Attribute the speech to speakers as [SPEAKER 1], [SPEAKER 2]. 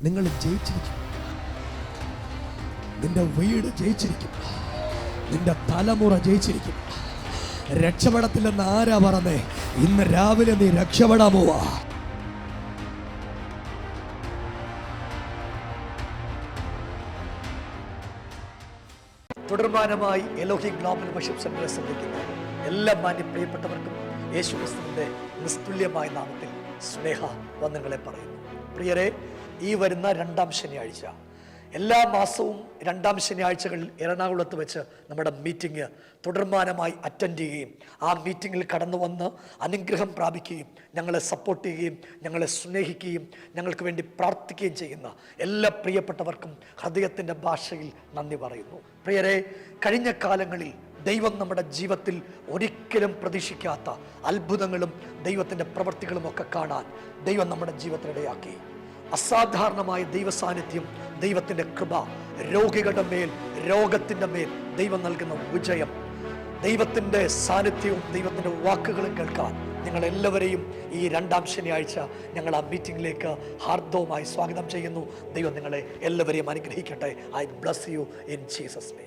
[SPEAKER 1] നിങ്ങൾ ജയിച്ചിരിക്കും. നിന്റെ വീട് ജയിച്ചിരിക്കും. നിന്റെ തലമുറ ജയിച്ചിരിക്കും. രക്ഷപ്പെടത്തില്ലെന്ന് ആരാ പറഞ്ഞേ? ഇന്ന് രാവിലെ നീ രക്ഷപ്പെടാൻ പോവാ.
[SPEAKER 2] തുടർമാനമായി എലോഹിം ഗ്ലോബൽ വർഷിപ്പ് സെന്ററിനെ ശ്രദ്ധിക്കുന്ന എല്ലാ മാന്യ പ്രിയപ്പെട്ടവർക്കും യേശുക്രിസ്തുവിന്റെ നിസ്തുല്യമായ നാമത്തിൽ സ്നേഹ വന്ദനങ്ങളെ പറയുന്നു. പ്രിയരെ, ഈ വരുന്ന 2-ാം ശനിയാഴ്ച, എല്ലാ മാസവും 2-ാം ശനിയാഴ്ചകളിൽ എറണാകുളത്ത് വെച്ച് നമ്മുടെ മീറ്റിംഗ് തുടർമാനമായി അറ്റൻഡ് ചെയ്യുകയും ആ മീറ്റിങ്ങിൽ കടന്നു വന്ന് അനുഗ്രഹം പ്രാപിക്കുകയും ഞങ്ങളെ സപ്പോർട്ട് ചെയ്യുകയും ഞങ്ങളെ സ്നേഹിക്കുകയും ഞങ്ങൾക്ക് വേണ്ടി പ്രാർത്ഥിക്കുകയും ചെയ്യുന്ന എല്ലാ പ്രിയപ്പെട്ടവർക്കും ഹൃദയത്തിൻ്റെ ഭാഷയിൽ നന്ദി പറയുന്നു. പ്രിയരെ, കഴിഞ്ഞ കാലങ്ങളിൽ ദൈവം നമ്മുടെ ജീവിതത്തിൽ ഒരിക്കലും പ്രതീക്ഷിക്കാത്ത അത്ഭുതങ്ങളും ദൈവത്തിൻ്റെ പ്രവൃത്തികളും ഒക്കെ കാണാൻ ദൈവം നമ്മുടെ ജീവിതത്തിനിടയാക്കി. അസാധാരണമായ ദൈവസാന്നിധ്യം, ദൈവത്തിൻ്റെ കൃപ, രോഗികളുടെ മേൽ, രോഗത്തിൻ്റെ മേൽ ദൈവം നൽകുന്ന വിജയം, ദൈവത്തിൻ്റെ സാന്നിധ്യവും ദൈവത്തിൻ്റെ വാക്കുകളും കേൾക്കാൻ നിങ്ങളെല്ലാവരെയും ഈ 2-ാം ശനിയാഴ്ച ഞങ്ങൾ ആ മീറ്റിംഗിലേക്ക് ഹാർദവുമായി സ്വാഗതം ചെയ്യുന്നു. ദൈവം നിങ്ങളെ എല്ലാവരെയും അനുഗ്രഹിക്കട്ടെ. I bless you in Jesus name.